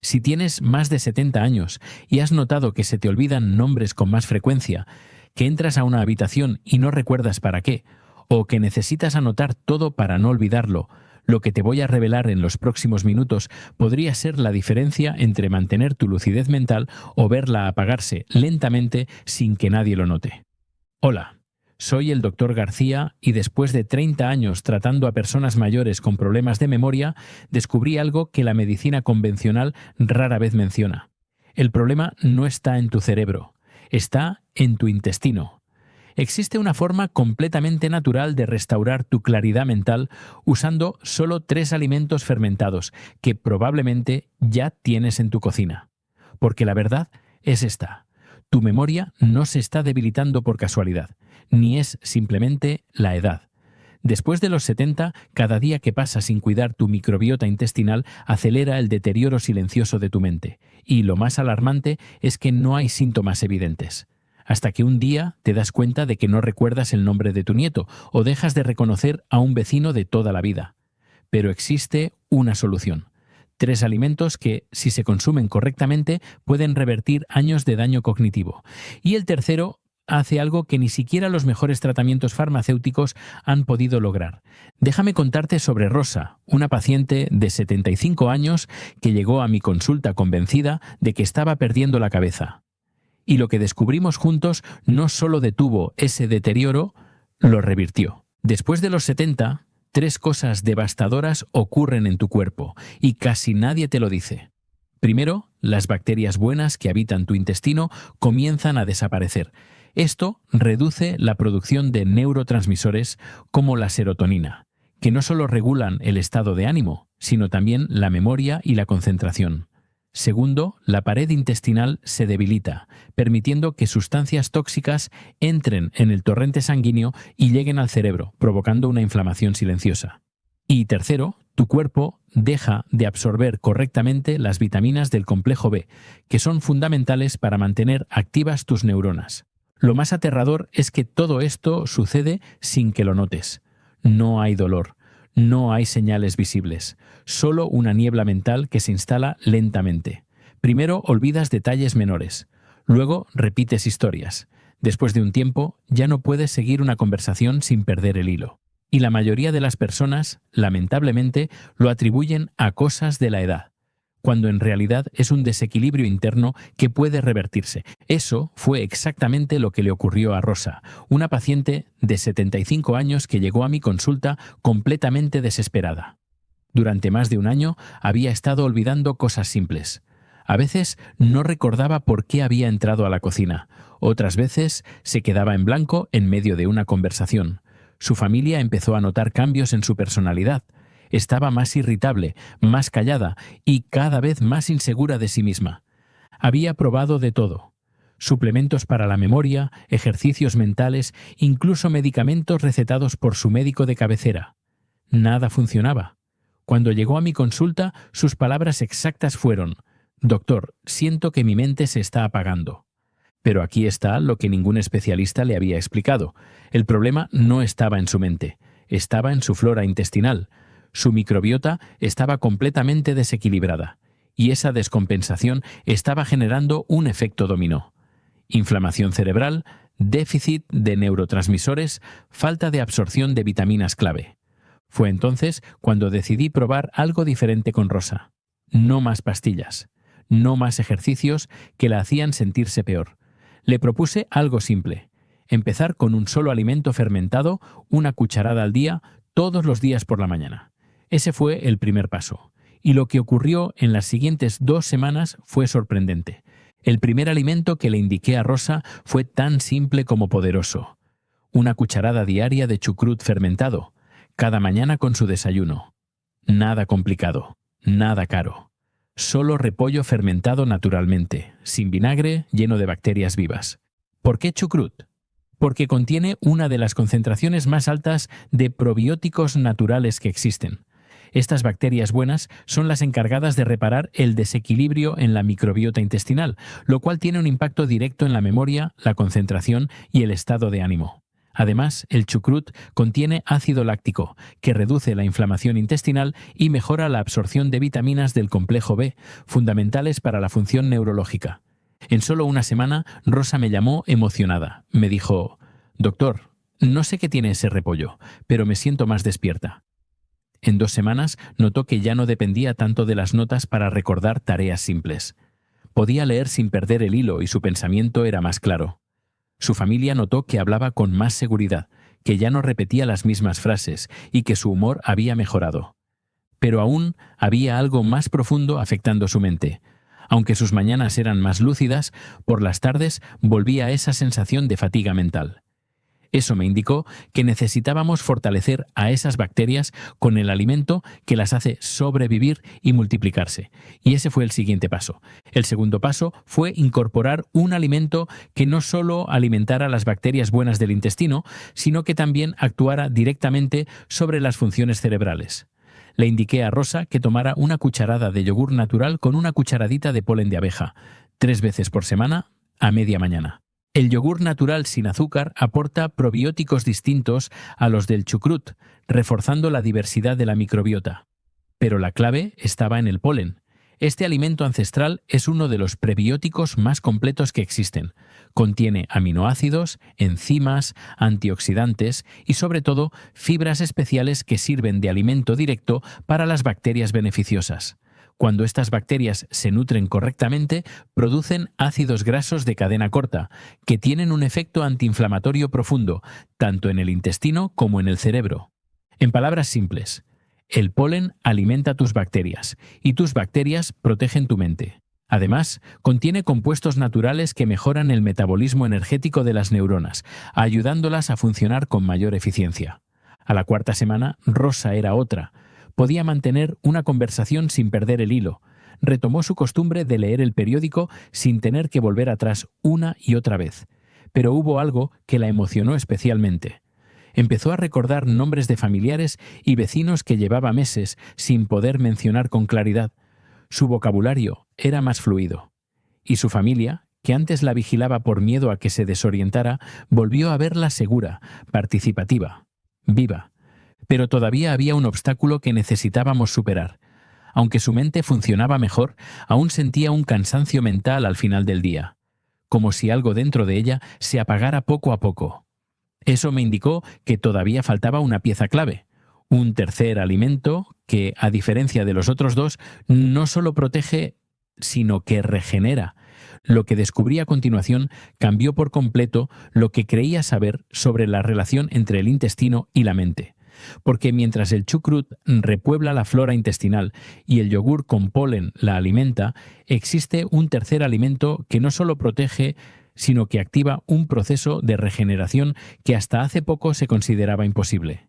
Si tienes más de 70 años y has notado que se te olvidan nombres con más frecuencia, que entras a una habitación y no recuerdas para qué, o que necesitas anotar todo para no olvidarlo, lo que te voy a revelar en los próximos minutos podría ser la diferencia entre mantener tu lucidez mental o verla apagarse lentamente sin que nadie lo note. Hola, soy el Dr. García y después de 30 años tratando a personas mayores con problemas de memoria, descubrí algo que la medicina convencional rara vez menciona. El problema no está en tu cerebro, está en tu intestino. Existe una forma completamente natural de restaurar tu claridad mental usando solo 3 alimentos fermentados que probablemente ya tienes en tu cocina. Porque la verdad es esta: tu memoria no se está debilitando por casualidad, ni es simplemente la edad. Después de los 70, cada día que pasa sin cuidar tu microbiota intestinal acelera el deterioro silencioso de tu mente. Y lo más alarmante es que no hay síntomas evidentes. Hasta que un día te das cuenta de que no recuerdas el nombre de tu nieto o dejas de reconocer a un vecino de toda la vida. Pero existe una solución. 3 alimentos que, si se consumen correctamente, pueden revertir años de daño cognitivo. Y el tercero hace algo que ni siquiera los mejores tratamientos farmacéuticos han podido lograr. Déjame contarte sobre Rosa, una paciente de 75 años que llegó a mi consulta convencida de que estaba perdiendo la cabeza. Y lo que descubrimos juntos no solo detuvo ese deterioro, lo revirtió. Después de los 70, 3 cosas devastadoras ocurren en tu cuerpo y casi nadie te lo dice. Primero, las bacterias buenas que habitan tu intestino comienzan a desaparecer. Esto reduce la producción de neurotransmisores como la serotonina, que no solo regulan el estado de ánimo, sino también la memoria y la concentración. Segundo, la pared intestinal se debilita, permitiendo que sustancias tóxicas entren en el torrente sanguíneo y lleguen al cerebro, provocando una inflamación silenciosa. Y tercero, tu cuerpo deja de absorber correctamente las vitaminas del complejo B, que son fundamentales para mantener activas tus neuronas. Lo más aterrador es que todo esto sucede sin que lo notes. No hay dolor. No hay señales visibles, solo una niebla mental que se instala lentamente. Primero olvidas detalles menores, luego repites historias. Después de un tiempo ya no puedes seguir una conversación sin perder el hilo. Y la mayoría de las personas, lamentablemente, lo atribuyen a cosas de la edad, cuando en realidad es un desequilibrio interno que puede revertirse. Eso fue exactamente lo que le ocurrió a Rosa, una paciente de 75 años que llegó a mi consulta completamente desesperada. Durante más de un año había estado olvidando cosas simples. A veces no recordaba por qué había entrado a la cocina. Otras veces se quedaba en blanco en medio de una conversación. Su familia empezó a notar cambios en su personalidad. Estaba más irritable, más callada y cada vez más insegura de sí misma. Había probado de todo: suplementos para la memoria, ejercicios mentales, incluso medicamentos recetados por su médico de cabecera. Nada funcionaba. Cuando llegó a mi consulta, sus palabras exactas fueron: «Doctor, siento que mi mente se está apagando». Pero aquí está lo que ningún especialista le había explicado. El problema no estaba en su mente, estaba en su flora intestinal. Su microbiota estaba completamente desequilibrada, y esa descompensación estaba generando un efecto dominó. Inflamación cerebral, déficit de neurotransmisores, falta de absorción de vitaminas clave. Fue entonces cuando decidí probar algo diferente con Rosa. No más pastillas, no más ejercicios que la hacían sentirse peor. Le propuse algo simple: empezar con un solo alimento fermentado, 1 cucharada al día, todos los días por la mañana. Ese fue el primer paso, y lo que ocurrió en las siguientes 2 semanas fue sorprendente. El primer alimento que le indiqué a Rosa fue tan simple como poderoso: 1 cucharada diaria de chucrut fermentado, cada mañana con su desayuno. Nada complicado, nada caro. Solo repollo fermentado naturalmente, sin vinagre, lleno de bacterias vivas. ¿Por qué chucrut? Porque contiene una de las concentraciones más altas de probióticos naturales que existen. Estas bacterias buenas son las encargadas de reparar el desequilibrio en la microbiota intestinal, lo cual tiene un impacto directo en la memoria, la concentración y el estado de ánimo. Además, el chucrut contiene ácido láctico, que reduce la inflamación intestinal y mejora la absorción de vitaminas del complejo B, fundamentales para la función neurológica. En solo una semana, Rosa me llamó emocionada. Me dijo: «Doctor, no sé qué tiene ese repollo, pero me siento más despierta». En 2 semanas notó que ya no dependía tanto de las notas para recordar tareas simples. Podía leer sin perder el hilo y su pensamiento era más claro. Su familia notó que hablaba con más seguridad, que ya no repetía las mismas frases y que su humor había mejorado. Pero aún había algo más profundo afectando su mente. Aunque sus mañanas eran más lúcidas, por las tardes volvía esa sensación de fatiga mental. Eso me indicó que necesitábamos fortalecer a esas bacterias con el alimento que las hace sobrevivir y multiplicarse. Y ese fue el siguiente paso. El segundo paso fue incorporar un alimento que no solo alimentara las bacterias buenas del intestino, sino que también actuara directamente sobre las funciones cerebrales. Le indiqué a Rosa que tomara una cucharada de yogur natural con una cucharadita de polen de abeja, 3 veces por semana, a media mañana. El yogur natural sin azúcar aporta probióticos distintos a los del chucrut, reforzando la diversidad de la microbiota. Pero la clave estaba en el polen. Este alimento ancestral es uno de los prebióticos más completos que existen. Contiene aminoácidos, enzimas, antioxidantes y sobre todo fibras especiales que sirven de alimento directo para las bacterias beneficiosas. Cuando estas bacterias se nutren correctamente, producen ácidos grasos de cadena corta, que tienen un efecto antiinflamatorio profundo, tanto en el intestino como en el cerebro. En palabras simples, el polen alimenta tus bacterias, y tus bacterias protegen tu mente. Además, contiene compuestos naturales que mejoran el metabolismo energético de las neuronas, ayudándolas a funcionar con mayor eficiencia. A la 4ª semana, Rosa era otra. Podía mantener una conversación sin perder el hilo. Retomó su costumbre de leer el periódico sin tener que volver atrás una y otra vez. Pero hubo algo que la emocionó especialmente. Empezó a recordar nombres de familiares y vecinos que llevaba meses sin poder mencionar con claridad. Su vocabulario era más fluido. Y su familia, que antes la vigilaba por miedo a que se desorientara, volvió a verla segura, participativa, viva. Pero todavía había un obstáculo que necesitábamos superar. Aunque su mente funcionaba mejor, aún sentía un cansancio mental al final del día, como si algo dentro de ella se apagara poco a poco. Eso me indicó que todavía faltaba una pieza clave, un tercer alimento que, a diferencia de los otros 2, no solo protege, sino que regenera. Lo que descubrí a continuación cambió por completo lo que creía saber sobre la relación entre el intestino y la mente. Porque mientras el chucrut repuebla la flora intestinal y el yogur con polen la alimenta, existe un tercer alimento que no solo protege, sino que activa un proceso de regeneración que hasta hace poco se consideraba imposible.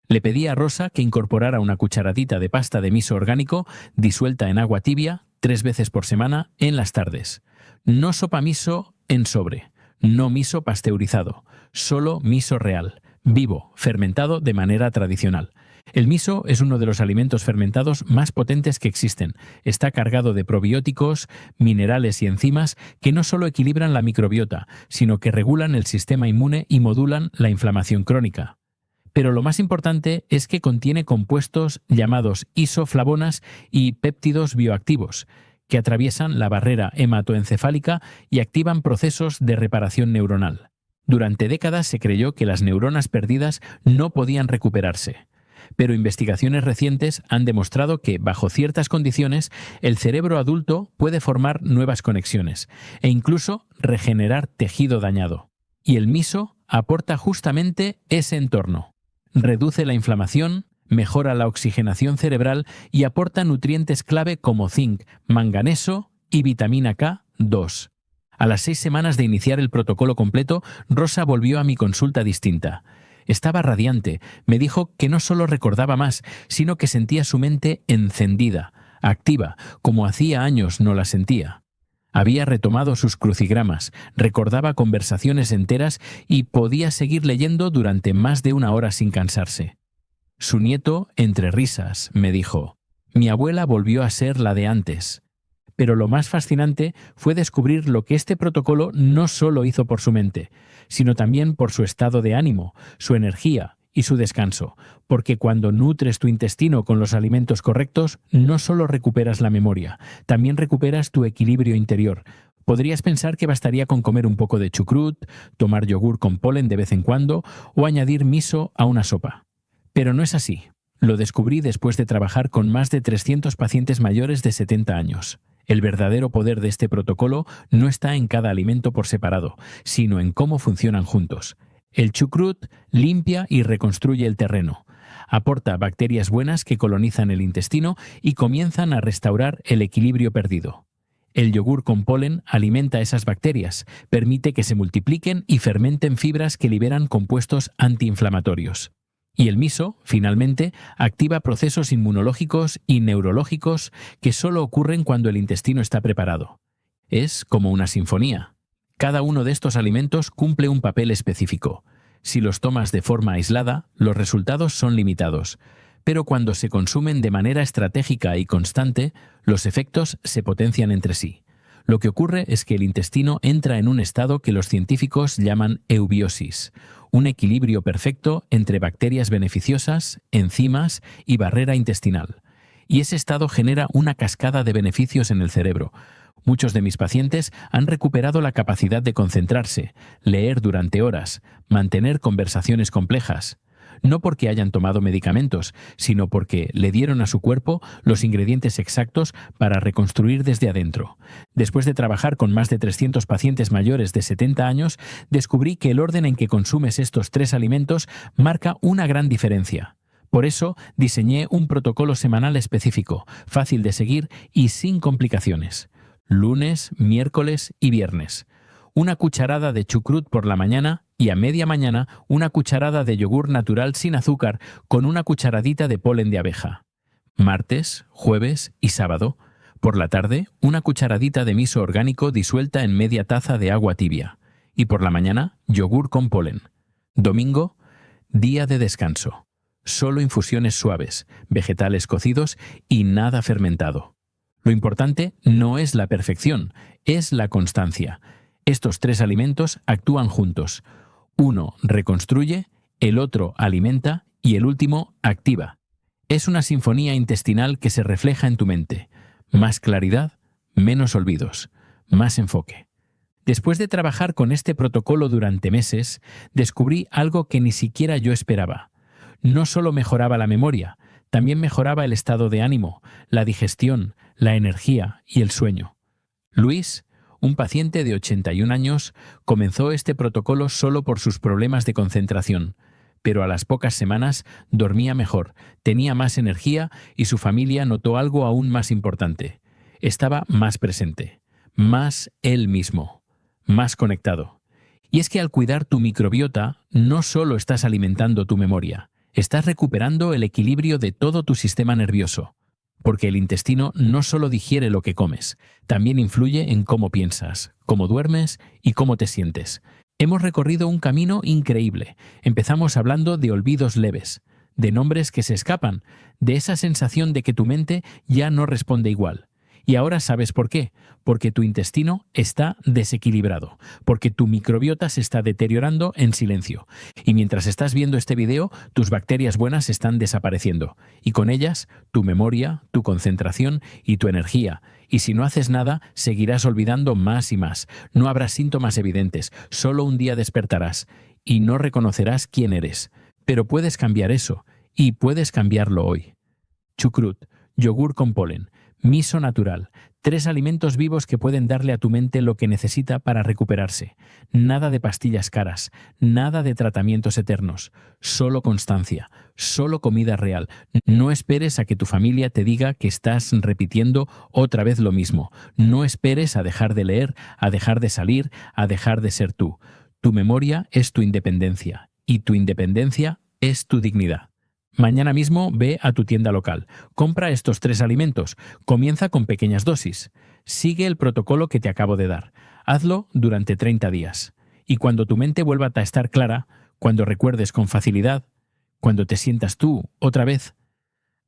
Le pedí a Rosa que incorporara una cucharadita de pasta de miso orgánico disuelta en agua tibia 3 veces por semana en las tardes. No sopa miso en sobre, no miso pasteurizado, solo miso real, vivo, fermentado de manera tradicional. El miso es uno de los alimentos fermentados más potentes que existen. Está cargado de probióticos, minerales y enzimas que no solo equilibran la microbiota, sino que regulan el sistema inmune y modulan la inflamación crónica. Pero lo más importante es que contiene compuestos llamados isoflavonas y péptidos bioactivos, que atraviesan la barrera hematoencefálica y activan procesos de reparación neuronal. Durante décadas se creyó que las neuronas perdidas no podían recuperarse. Pero investigaciones recientes han demostrado que, bajo ciertas condiciones, el cerebro adulto puede formar nuevas conexiones e incluso regenerar tejido dañado. Y el miso aporta justamente ese entorno. Reduce la inflamación, mejora la oxigenación cerebral y aporta nutrientes clave como zinc, manganeso y vitamina K2. A las 6 semanas de iniciar el protocolo completo, Rosa volvió a mi consulta distinta. Estaba radiante. Me dijo que no solo recordaba más, sino que sentía su mente encendida, activa, como hacía años no la sentía. Había retomado sus crucigramas, recordaba conversaciones enteras y podía seguir leyendo durante más de 1 hora sin cansarse. Su nieto, entre risas, me dijo: «Mi abuela volvió a ser la de antes». Pero lo más fascinante fue descubrir lo que este protocolo no solo hizo por su mente, sino también por su estado de ánimo, su energía y su descanso, porque cuando nutres tu intestino con los alimentos correctos, no solo recuperas la memoria, también recuperas tu equilibrio interior. Podrías pensar que bastaría con comer un poco de chucrut, tomar yogur con polen de vez en cuando o añadir miso a una sopa. Pero no es así. Lo descubrí después de trabajar con más de 300 pacientes mayores de 70 años. El verdadero poder de este protocolo no está en cada alimento por separado, sino en cómo funcionan juntos. El chucrut limpia y reconstruye el terreno. Aporta bacterias buenas que colonizan el intestino y comienzan a restaurar el equilibrio perdido. El yogur con polen alimenta esas bacterias, permite que se multipliquen y fermenten fibras que liberan compuestos antiinflamatorios. Y el miso, finalmente, activa procesos inmunológicos y neurológicos que solo ocurren cuando el intestino está preparado. Es como una sinfonía. Cada uno de estos alimentos cumple un papel específico. Si los tomas de forma aislada, los resultados son limitados. Pero cuando se consumen de manera estratégica y constante, los efectos se potencian entre sí. Lo que ocurre es que el intestino entra en un estado que los científicos llaman eubiosis, un equilibrio perfecto entre bacterias beneficiosas, enzimas y barrera intestinal. Y ese estado genera una cascada de beneficios en el cerebro. Muchos de mis pacientes han recuperado la capacidad de concentrarse, leer durante horas, mantener conversaciones complejas. No porque hayan tomado medicamentos, sino porque le dieron a su cuerpo los ingredientes exactos para reconstruir desde adentro. Después de trabajar con más de 300 pacientes mayores de 70 años, descubrí que el orden en que consumes estos 3 alimentos marca una gran diferencia. Por eso diseñé un protocolo semanal específico, fácil de seguir y sin complicaciones. Lunes, miércoles y viernes. Una cucharada de chucrut por la mañana y a media mañana una cucharada de yogur natural sin azúcar con una cucharadita de polen de abeja. Martes, jueves y sábado. Por la tarde, una cucharadita de miso orgánico disuelta en media taza de agua tibia. Y por la mañana, yogur con polen. Domingo, día de descanso. Solo infusiones suaves, vegetales cocidos y nada fermentado. Lo importante no es la perfección, es la constancia. Estos 3 alimentos actúan juntos. Uno reconstruye, el otro alimenta y el último activa. Es una sinfonía intestinal que se refleja en tu mente. Más claridad, menos olvidos, más enfoque. Después de trabajar con este protocolo durante meses, descubrí algo que ni siquiera yo esperaba. No solo mejoraba la memoria, también mejoraba el estado de ánimo, la digestión, la energía y el sueño. Luis, un paciente de 81 años, comenzó este protocolo solo por sus problemas de concentración, pero a las pocas semanas dormía mejor, tenía más energía y su familia notó algo aún más importante. Estaba más presente, más él mismo, más conectado. Y es que al cuidar tu microbiota, no solo estás alimentando tu memoria, estás recuperando el equilibrio de todo tu sistema nervioso. Porque el intestino no solo digiere lo que comes, también influye en cómo piensas, cómo duermes y cómo te sientes. Hemos recorrido un camino increíble. Empezamos hablando de olvidos leves, de nombres que se escapan, de esa sensación de que tu mente ya no responde igual. Y ahora sabes por qué. Porque tu intestino está desequilibrado, porque tu microbiota se está deteriorando en silencio. Y mientras estás viendo este video, tus bacterias buenas están desapareciendo. Y con ellas, tu memoria, tu concentración y tu energía. Y si no haces nada, seguirás olvidando más y más. No habrá síntomas evidentes, solo un día despertarás y no reconocerás quién eres. Pero puedes cambiar eso, y puedes cambiarlo hoy. Chucrut, yogur con polen, miso natural, 3 alimentos vivos que pueden darle a tu mente lo que necesita para recuperarse. Nada de pastillas caras, nada de tratamientos eternos, solo constancia, solo comida real. No esperes a que tu familia te diga que estás repitiendo otra vez lo mismo. No esperes a dejar de leer, a dejar de salir, a dejar de ser tú. Tu memoria es tu independencia y tu independencia es tu dignidad. Mañana mismo ve a tu tienda local, compra estos 3 alimentos, comienza con pequeñas dosis, sigue el protocolo que te acabo de dar, hazlo durante 30 días. Y cuando tu mente vuelva a estar clara, cuando recuerdes con facilidad, cuando te sientas tú otra vez,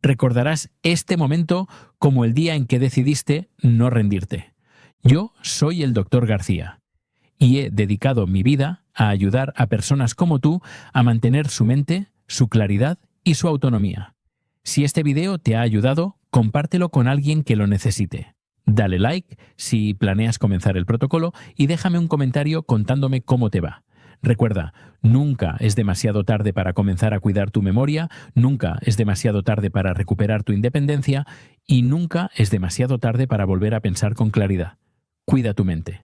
Recordarás este momento como el día en que decidiste no rendirte. Yo soy el Dr. García y he dedicado mi vida a ayudar a personas como tú a mantener su mente, su claridad y su autonomía. Si este video te ha ayudado, compártelo con alguien que lo necesite. Dale like si planeas comenzar el protocolo y déjame un comentario contándome cómo te va. Recuerda, nunca es demasiado tarde para comenzar a cuidar tu memoria, nunca es demasiado tarde para recuperar tu independencia y nunca es demasiado tarde para volver a pensar con claridad. Cuida tu mente.